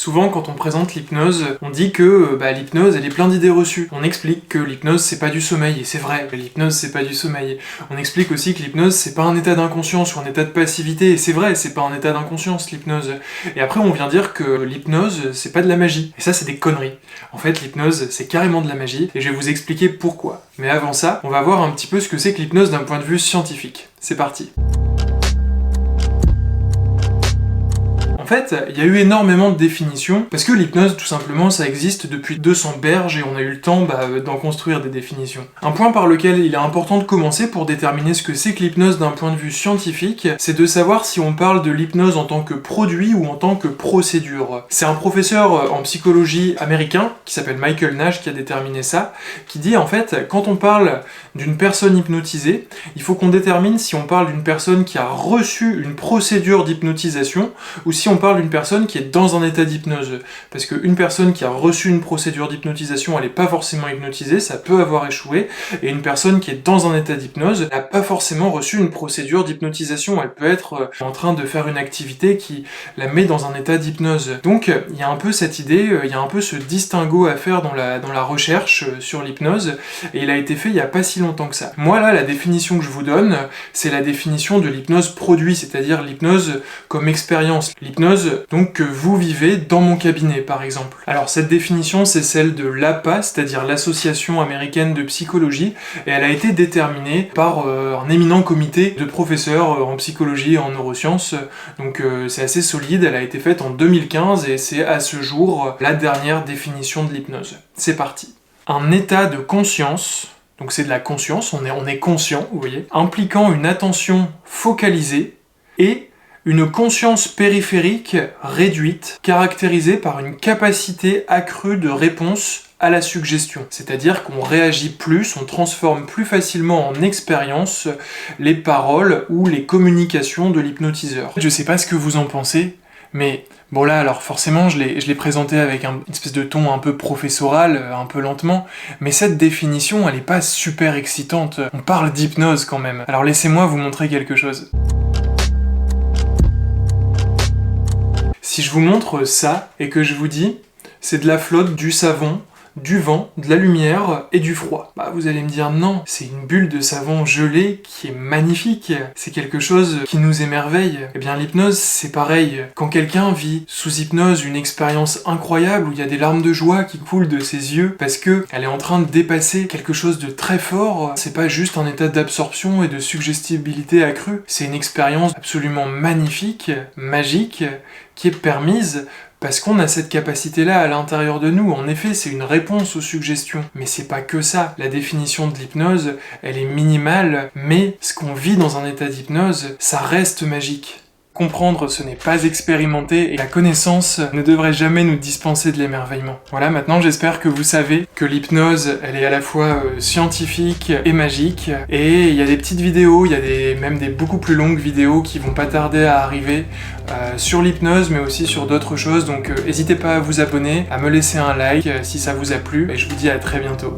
Souvent, quand on présente l'hypnose, on dit que l'hypnose, elle est plein d'idées reçues. On explique que l'hypnose, c'est pas du sommeil, et c'est vrai, l'hypnose, c'est pas du sommeil. On explique aussi que l'hypnose, c'est pas un état d'inconscience ou un état de passivité, et c'est vrai, c'est pas un état d'inconscience, l'hypnose. Et après, on vient dire que l'hypnose, c'est pas de la magie. Et ça, c'est des conneries. En fait, l'hypnose, c'est carrément de la magie, et je vais vous expliquer pourquoi. Mais avant ça, on va voir un petit peu ce que c'est que l'hypnose d'un point de vue scientifique. C'est parti. En fait, il y a eu énormément de définitions, parce que l'hypnose, tout simplement, ça existe depuis 200 berges, et on a eu le temps d'en construire des définitions. Un point par lequel il est important de commencer pour déterminer ce que c'est que l'hypnose d'un point de vue scientifique, c'est de savoir si on parle de l'hypnose en tant que produit ou en tant que procédure. C'est un professeur en psychologie américain, qui s'appelle Michael Nash, qui a déterminé ça, qui dit en fait, quand on parle d'une personne hypnotisée, il faut qu'on détermine si on parle d'une personne qui a reçu une procédure d'hypnotisation, ou si on parle d'une personne qui est dans un état d'hypnose. Parce qu'une personne qui a reçu une procédure d'hypnotisation, elle n'est pas forcément hypnotisée, ça peut avoir échoué, et une personne qui est dans un état d'hypnose n'a pas forcément reçu une procédure d'hypnotisation, elle peut être en train de faire une activité qui la met dans un état d'hypnose. Donc il y a un peu cette idée, il y a un peu ce distinguo à faire dans la recherche sur l'hypnose, et il a été fait il n'y a pas si longtemps que ça. Moi là, la définition que je vous donne, c'est la définition de l'hypnose produit, c'est-à-dire l'hypnose comme expérience. L'hypnose donc que vous vivez dans mon cabinet par exemple. Alors cette définition c'est celle de l'APA, c'est-à-dire l'Association américaine de psychologie, et elle a été déterminée par un éminent comité de professeurs en psychologie et en neurosciences, donc c'est assez solide, elle a été faite en 2015 et c'est à ce jour la dernière définition de l'hypnose. C'est parti. Un état de conscience, donc c'est de la conscience, on est conscient, vous voyez, impliquant une attention focalisée et une conscience périphérique réduite, caractérisée par une capacité accrue de réponse à la suggestion. C'est-à-dire qu'on réagit plus, on transforme plus facilement en expérience les paroles ou les communications de l'hypnotiseur. Je sais pas ce que vous en pensez, mais bon là, alors forcément, je l'ai présenté avec une espèce de ton un peu professoral, un peu lentement, mais cette définition, elle est pas super excitante. On parle d'hypnose quand même. Alors laissez-moi vous montrer quelque chose. Si je vous montre ça, et que je vous dis, c'est de la flotte, du savon, du vent, de la lumière et du froid. Vous allez me dire non, c'est une bulle de savon gelé qui est magnifique, c'est quelque chose qui nous émerveille. Eh bien l'hypnose, c'est pareil. Quand quelqu'un vit sous hypnose une expérience incroyable où il y a des larmes de joie qui coulent de ses yeux parce que elle est en train de dépasser quelque chose de très fort, c'est pas juste un état d'absorption et de suggestibilité accrue, c'est une expérience absolument magnifique, magique, qui est permise parce qu'on a cette capacité-là à l'intérieur de nous. En effet, c'est une réponse aux suggestions. Mais c'est pas que ça. La définition de l'hypnose, elle est minimale, mais ce qu'on vit dans un état d'hypnose, ça reste magique. Comprendre, ce n'est pas expérimenter, et la connaissance ne devrait jamais nous dispenser de l'émerveillement. Voilà, maintenant j'espère que vous savez que l'hypnose, elle est à la fois scientifique et magique, et il y a des petites vidéos, il y a même des beaucoup plus longues vidéos qui vont pas tarder à arriver sur l'hypnose, mais aussi sur d'autres choses, donc n'hésitez pas à vous abonner, à me laisser un like si ça vous a plu, et je vous dis à très bientôt.